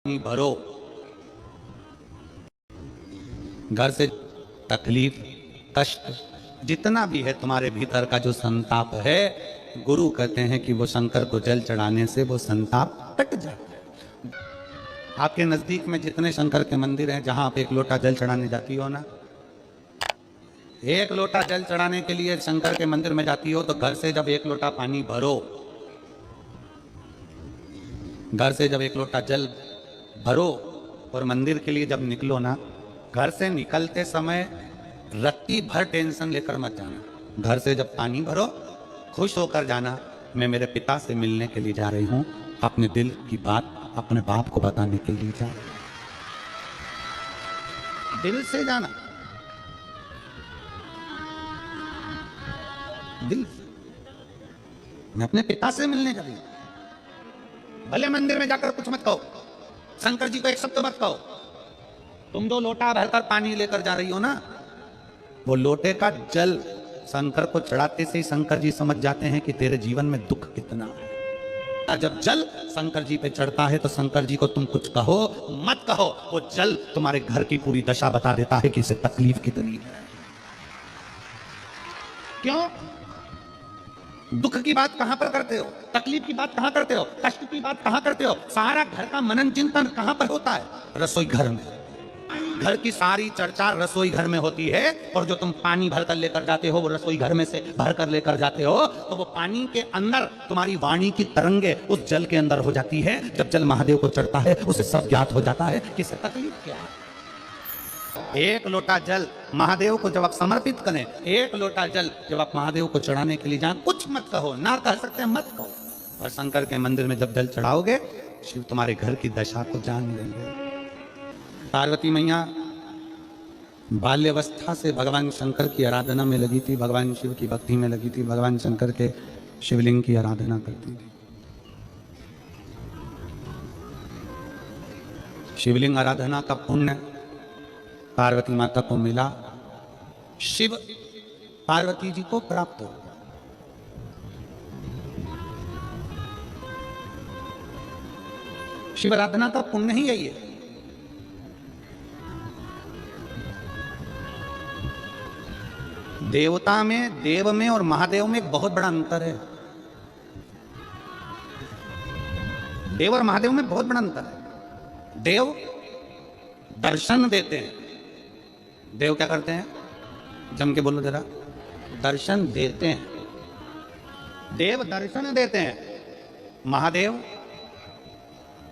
पानी भरो। घर से तकलीफ, कष्ट जितना भी है तुम्हारे भीतर का जो संताप है, गुरु कहते हैं कि वो शंकर को जल चढ़ाने से वो संताप कट जाता है। आपके नजदीक में जितने शंकर के मंदिर हैं, जहां आप एक लोटा जल चढ़ाने जाती हो ना, एक लोटा जल चढ़ाने के लिए शंकर के मंदिर में जाती हो, तो घर से जब एक लोटा पानी भरो, घर से जब एक लोटा जल भरो और मंदिर के लिए जब निकलो ना, घर से निकलते समय रत्ती भर टेंशन लेकर मत जाना। घर से जब पानी भरो, खुश होकर जाना, मैं मेरे पिता से मिलने के लिए जा रही हूँ, अपने दिल की बात अपने बाप को बताने के लिए जा रही हूं। दिल से जाना, दिल से। मैं अपने पिता से मिलने जा रही हूं। भले मंदिर में जाकर कुछ मत कहो, शंकर जी को एक शब्द मत कहो, तुम जो लोटा भरकर पानी लेकर जा रही हो ना, वो लोटे का जल शंकर को चढ़ाते से ही शंकर जी समझ जाते हैं कि तेरे जीवन में दुख कितना है। जब जल शंकर जी पे चढ़ता है तो शंकर जी को तुम कुछ कहो मत कहो, वो जल तुम्हारे घर की पूरी दशा बता देता है कि इसे तकलीफ कितनी है। क्यों? दुख की बात कहां पर करते हो, तकलीफ की बात कहां करते हो, कष्ट की बात कहां करते हो? सारा घर का मनन चिंतन कहां पर होता है? रसोई घर में। घर की सारी चर्चा रसोई घर में होती है, और जो तुम पानी भरकर लेकर जाते हो वो रसोई घर में से भरकर लेकर जाते हो, तो वो पानी के अंदर तुम्हारी वाणी की तरंगे उस जल के अंदर हो जाती है। जब जल महादेव को चढ़ता है, उसे सब ज्ञात हो जाता है कि इसे तकलीफ क्या है। एक लोटा जल महादेव को जब आप समर्पित करें, एक लोटा जल जब आप महादेव को चढ़ाने के लिए जाएं, कुछ मत कहो, ना कह सकते मत कहो। और शंकर के मंदिर में जब जल चढ़ाओगे, शिव तुम्हारे घर की दशा को जान लेंगे। पार्वती मैया बाल्यावस्था से भगवान शंकर की आराधना में लगी थी, भगवान शिव की भक्ति में लगी थी, भगवान शंकर के शिवलिंग की आराधना करती थी। शिवलिंग आराधना का पुण्य पार्वती माता को मिला, शिव पार्वती जी को प्राप्त हो। शिव आराधना का पुण्य ही यही है। देवता में, देव में और महादेव में एक बहुत बड़ा अंतर है। देव और महादेव में बहुत बड़ा अंतर है। देव दर्शन देते हैं। देव क्या करते हैं? जम के बोलो जरा। दर्शन देते हैं। देव दर्शन देते हैं। महादेव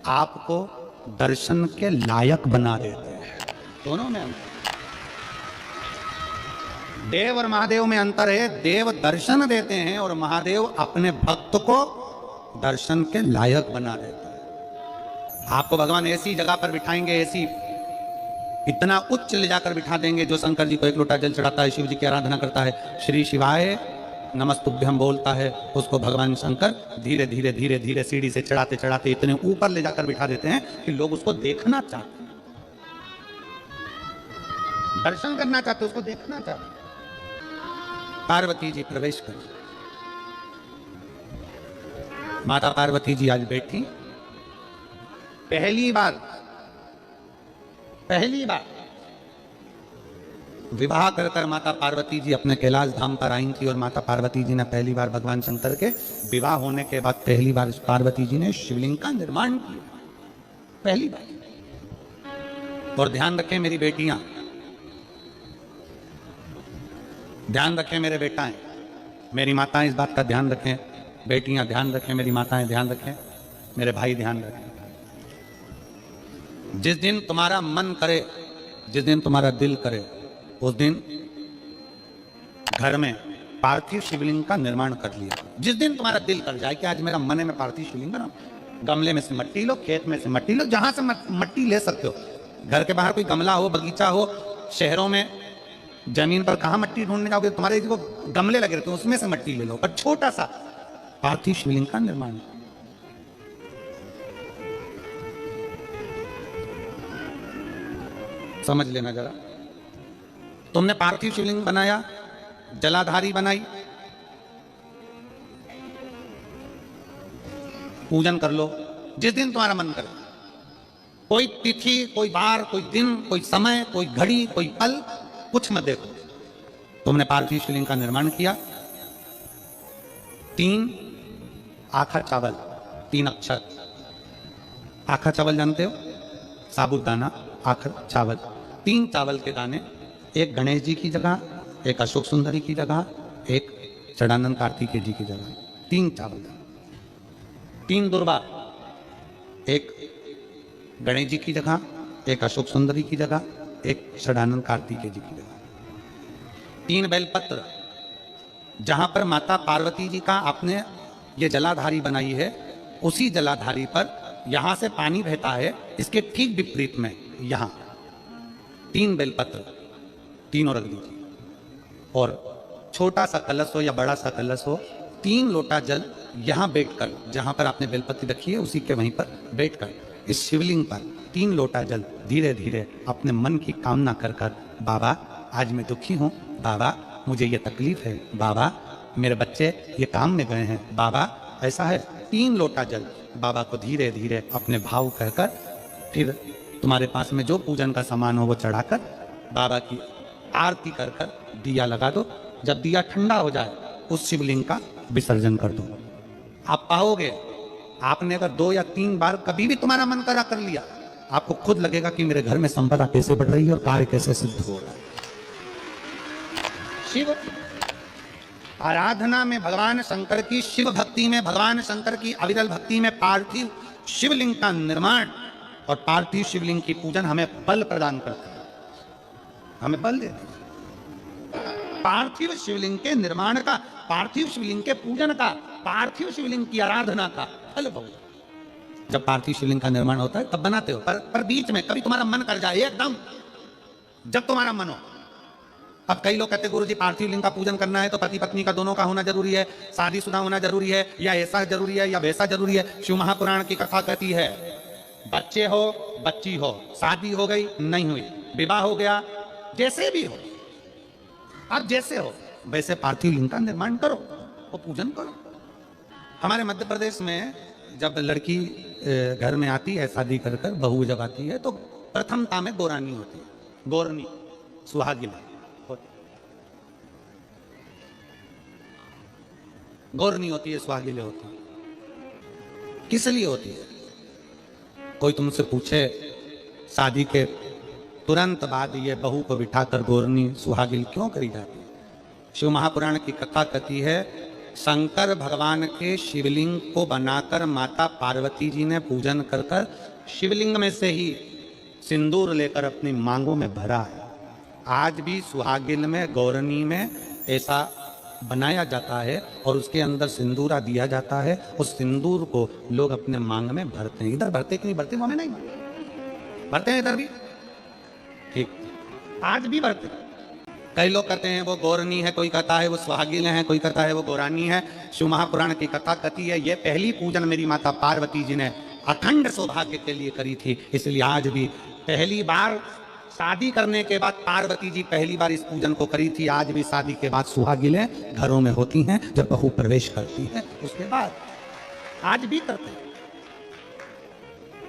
आपको दर्शन के लायक बना देते हैं। दोनों में अंतर। देव और महादेव में अंतर है। देव दर्शन देते हैं और महादेव अपने भक्त को दर्शन के लायक बना देते हैं। आपको भगवान ऐसी जगह पर बिठाएंगे, ऐसी इतना उच्च ले जाकर बिठा देंगे, जो शंकर जी को एक लोटा जल चढ़ाता है, शिव जी की आराधना करता है, श्री शिवाय नमस्तुभ्यम बोलता है, उसको भगवान शंकर धीरे धीरे धीरे धीरे सीढ़ी से चढ़ाते चढ़ाते इतने ऊपर ले जाकर बिठा देते हैं कि लोग उसको देखना चाहते हैं, दर्शन करना चाहते, उसको देखना चाहते। पार्वती जी प्रवेश कर, माता पार्वती जी आज बैठी। पहली बार विवाह कर कर माता पार्वती जी अपने कैलाश धाम पर आई थी, और माता पार्वती जी ने पहली बार भगवान शंकर के विवाह होने के बाद पहली बार पार्वती जी ने शिवलिंग का निर्माण किया, पहली बार। और ध्यान रखें मेरी बेटियां, ध्यान रखें मेरे बेटाएं, मेरी माताएं इस बात का ध्यान रखें, बेटियां ध्यान रखें, मेरी माताएं ध्यान रखें, मेरे भाई ध्यान रखें। जिस दिन तुम्हारा मन करे, जिस दिन तुम्हारा दिल करे, उस दिन घर में पार्थिव शिवलिंग का निर्माण कर लिया। जिस दिन तुम्हारा दिल कर जाए कि आज मेरा मन है मैं पार्थिव शिवलिंग बनाऊं, गमले में से मट्टी लो, खेत में से मट्टी लो, जहां से मट्टी ले सकते हो। घर के बाहर कोई गमला हो, बगीचा हो, शहरों में जमीन पर कहां मट्टी ढूंढने जाओगे, तुम्हारे जो गमले लगे रहते हैं उसमें से मट्टी ले लो, पर छोटा सा पार्थिव शिवलिंग का निर्माण। समझ लेना जरा, तुमने पार्थिव शिवलिंग बनाया, जलाधारी बनाई, पूजन कर लो जिस दिन तुम्हारा मन करे। कोई तिथि, कोई बार, कोई दिन, कोई समय, कोई घड़ी, कोई पल, कुछ मत देखो। तुमने पार्थिव शिवलिंग का निर्माण किया। 3 आखा चावल, 3 अक्षर। आखा चावल जानते हो? साबुदाना, आखा चावल। 3 चावल के दाने, एक गणेश जी की जगह, एक अशोक सुंदरी की जगह, एक षडानंद कार्तिकेय जी की जगह। 3 चावल, 3 दुर्वा, एक गणेश जी की जगह, एक अशोक सुंदरी की जगह, एक षडानंद कार्तिकेय जी की जगह। 3 बेलपत्र, जहां पर माता पार्वती जी का आपने ये जलाधारी बनाई है, उसी जलाधारी पर यहां से पानी बहता है, इसके ठीक विपरीत में यहां 3 बेलपत्र, तीनों रख दीजिए। और छोटा सा कलश हो या बड़ा सा कलश हो, 3 लोटा जल यहां बैठकर, जहां पर आपने बेलपत्री रखी है उसी के वहीं पर बैठकर इस शिवलिंग पर 3 लोटा जल धीरे धीरे अपने मन की कामना कर कर, बाबा आज मैं दुखी हूं, बाबा मुझे ये तकलीफ है, बाबा मेरे बच्चे ये काम में गए हैं, बाबा ऐसा है। 3 लोटा जल बाबा को धीरे धीरे अपने भाव कहकर, फिर तुम्हारे पास में जो पूजन का सामान हो वो चढ़ाकर बाबा की आरती कर कर दिया लगा दो। जब दिया ठंडा हो जाए उस शिवलिंग का विसर्जन कर दो। आप पाओगे, आपने अगर 2 या 3 बार कभी भी तुम्हारा मन करा कर लिया, आपको खुद लगेगा कि मेरे घर में संपदा कैसे बढ़ रही है और कार्य कैसे सिद्ध हो रहा है। शिव आराधना में भगवान शंकर की, शिव भक्ति में भगवान शंकर की अविरल भक्ति में पार्थिव शिवलिंग का निर्माण और पार्थिव शिवलिंग की पूजन हमें बल प्रदान करता है, हमें बल देता है। पार्थिव शिवलिंग के निर्माण का, पार्थिव शिवलिंग के पूजन का, पार्थिव शिवलिंग की आराधना का फल बहुत। जब पार्थिव शिवलिंग का निर्माण होता है तब बनाते हो, पर बीच में कभी तुम्हारा मन कर जाए एकदम, जब तुम्हारा मन हो। अब कई लोग कहते हैं गुरुजी पार्थिव लिंग का पूजन करना है तो पति पत्नी का दोनों का होना जरूरी है, शादीशुदा होना जरूरी है, या ऐसा जरूरी है या वैसा जरूरी है। शिव महापुराण की कथा कहती है बच्चे हो, बच्ची हो, शादी हो गई नहीं हुई, विवाह हो गया, जैसे भी हो, आप जैसे हो वैसे पार्थिव लिंग का निर्माण करो और पूजन करो। हमारे मध्य प्रदेश में जब लड़की घर में आती है शादी कर कर, बहू जब आती है तो प्रथमता में गोरानी होती है, गोरनी सुहागिन, गोरनी होती है, सुहागिले होती है। किस लिए होती है? कोई तुमसे पूछे शादी के तुरंत बाद ये बहू को बिठाकर गोरनी सुहागिल क्यों करी जाती है? शिव महापुराण की कथा कहती है शंकर भगवान के शिवलिंग को बनाकर माता पार्वती जी ने पूजन कर कर शिवलिंग में से ही सिंदूर लेकर अपनी मांगों में भरा है। आज भी सुहागिल में, गौरनी में ऐसा बनाया जाता है और उसके अंदर सिंदूरा दिया जाता है। उस सिंदूर को लोग अपने मांग में भरते हैं। इधर भरते कि नहीं भरते? हमें नहीं भरते हैं, इधर भी ठीक, आज भी भरते। कई लोग कहते हैं वो गौरनी है, कोई कहता है वो सुहागिन है, कोई कहता है वो गौरानी है। शिव महापुराण की कथा कहती है ये पहली पूजन मेरी माता पार्वती जी ने अखंड सौभाग्य के लिए करी थी, इसलिए आज भी पहली बार शादी करने के बाद पार्वती जी पहली बार इस पूजन को करी थी। आज भी शादी के बाद सुहागिनें घरों में होती हैं, जब बहू प्रवेश करती है उसके बाद आज भी करते हैं।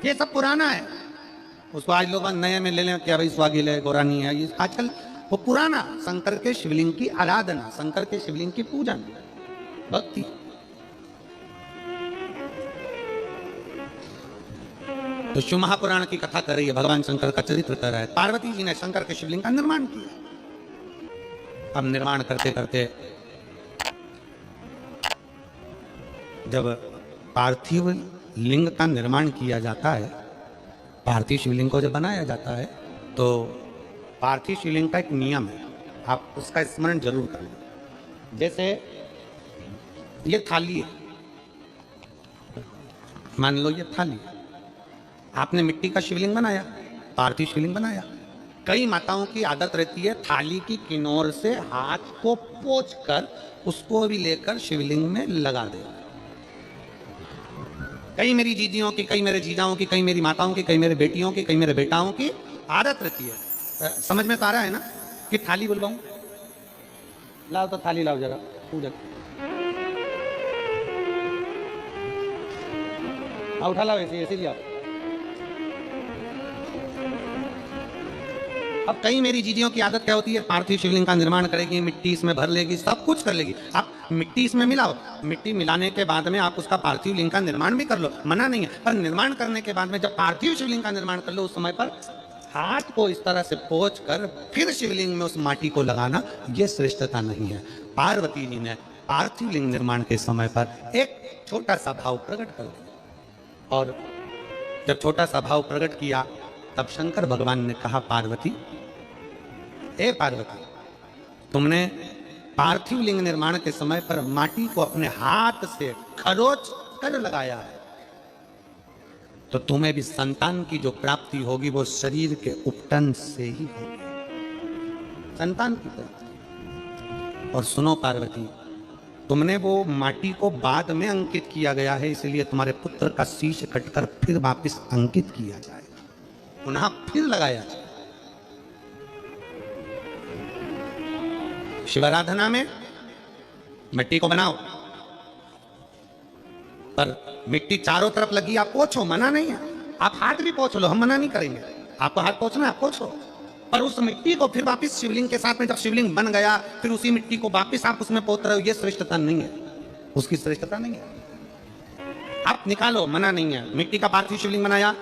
ये सब पुराना है, उसको आज लोग नए में ले लें क्या भाई सुहागिन है, गौरानी है, ये आजकल वो पुराना। शंकर के शिवलिंग की आराधना, शंकर के शिवलिंग की पूजन, भक्ति। तो शिव महापुराण की कथा कर रही है, भगवान शंकर का चरित्र कर रहा है। पार्वती जी ने शंकर के शिवलिंग का निर्माण किया। अब निर्माण करते करते जब पार्थिव लिंग का निर्माण किया जाता है, पार्थिव शिवलिंग को जब बनाया जाता है तो पार्थिव शिवलिंग का एक नियम है, आप उसका स्मरण जरूर करें। जैसे ये थाली है, मान लो ये थाली, आपने मिट्टी का शिवलिंग बनाया, पार्थिव शिवलिंग बनाया। कई माताओं की आदत रहती है थाली की किनार से हाथ को पोंछकर उसको भी लेकर शिवलिंग में लगा दे। कई मेरी जीजियों की, कई मेरे जीजाओं की, कई मेरी माताओं की, कई मेरे बेटियों की, कई मेरे बेटाओं की आदत रहती है। समझ में तो आ रहा है ना कि थाली बुलवाऊं? लाओ तो थाली लाओ जरा, पूजा उठा लाओ, ऐसे ऐसे लिया। अब कई मेरी जीजियों की आदत क्या होती है, पार्थिव शिवलिंग का निर्माण करेगी, मिट्टी इसमें भर लेगी, सब कुछ कर लेगी। आप मिट्टी इसमें मिलाओ, मिट्टी मिलाने के बाद में आप उसका पार्थिव लिंग का निर्माण भी कर लो, मना नहीं है। पर निर्माण करने के बाद में जब पार्थिव शिवलिंग का निर्माण कर लो, उस समय पर हाथ को इस तरह से पोंछ कर फिर शिवलिंग में उस माटी को लगाना, यह श्रेष्ठता नहीं है। पार्वती जी ने पार्थिव लिंग निर्माण के समय पर एक छोटा सा भाव प्रकट कर दिया, और जब छोटा सा भाव प्रकट किया तब शंकर भगवान ने कहा, पार्वती, हे पार्वती, तुमने पार्थिव लिंग निर्माण के समय पर माटी को अपने हाथ से खरोच कर लगाया है, तो तुम्हें भी संतान की जो प्राप्ति होगी वो शरीर के उपटन से ही होगी, संतान की प्राप्ति। और सुनो पार्वती, तुमने वो माटी को बाद में अंकित किया गया है, इसलिए तुम्हारे पुत्र का शीश कटकर फिर वापस अंकित किया जाए, पुनः फिर लगाया जाए। शिवाराधना में मिट्टी को बनाओ, पर मिट्टी चारों तरफ लगी, आप पोंछो, मना नहीं है। आप हाथ भी पोंछ लो, हम मना नहीं करेंगे, आपको हाथ पोंछना है, पोंछो। पर उस मिट्टी को फिर वापस शिवलिंग के साथ में, जब शिवलिंग बन गया फिर उसी मिट्टी को वापस आप उसमें पोत रहे हो, ये श्रेष्ठता नहीं है, उसकी श्रेष्ठता नहीं है। आप निकालो, मना नहीं है। मिट्टी का पार्थिव शिवलिंग बनाया,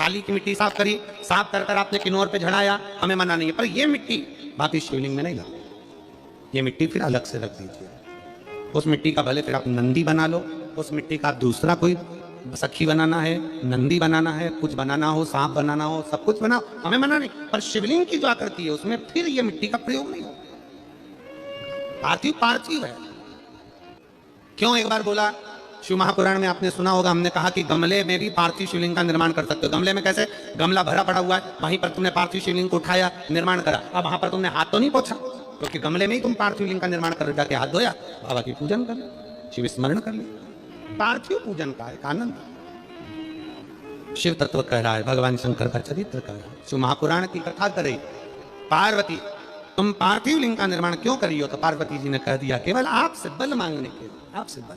थाली की मिट्टी साफ करी, साफ कर आपने किन्नौर पे झड़ाया, हमें मना नहीं है। पर ये मिट्टी वापस शिवलिंग में नहीं ला, ये मिट्टी फिर अलग से रख दीजिए। उस मिट्टी का भले फिर आप नंदी बना लो, उस मिट्टी का दूसरा कोई सखी बनाना है, नंदी बनाना है, कुछ बनाना हो, सांप बनाना हो, सब कुछ बनाओ, हमें मना नहीं। पर शिवलिंग की जो आकृति है उसमें फिर ये मिट्टी का प्रयोग नहीं हो। पार्थिव पार्थिव है। क्यों एक बार बोला, शिव महापुराण में आपने सुना होगा, हमने कहा कि गमले में भी पार्थिव शिवलिंग का निर्माण कर सकते हो। गमले में कैसे? गमला भरा पड़ा हुआ है, वहीं पर तुमने पार्थिव शिवलिंग को उठाया, निर्माण करा। अब वहां पर तुमने हाथ तो नहीं पोंछा, क्योंकि गमले में ही तुम पार्थिव लिंग का निर्माण कर, जाके हाथ धोया, बाबा की पूजन कर ले, शिव स्मरण कर ले। पार्थिव पूजन का एक आनंद शिव तत्व कह रहा है, भगवान शंकर का चरित्र कह रहा है। शिव महापुराण की कथा करे, पार्वती तुम पार्थिव लिंग का निर्माण क्यों करी हो? तो पार्वती जी ने कह दिया, केवल आपसे बल मांगने के लिए, आपसे बल।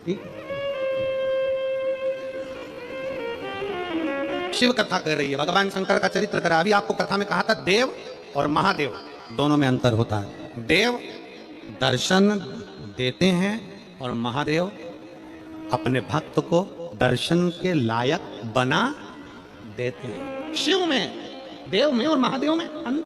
ठीक, शिव कथा कर रही है, भगवान शंकर का चरित्र कर रहा है। अभी आपको कथा में कहा था, देव और महादेव दोनों में अंतर होता है। देव दर्शन देते हैं और महादेव अपने भक्त को दर्शन के लायक बना देते हैं। शिव में, देव में और महादेव में अंतर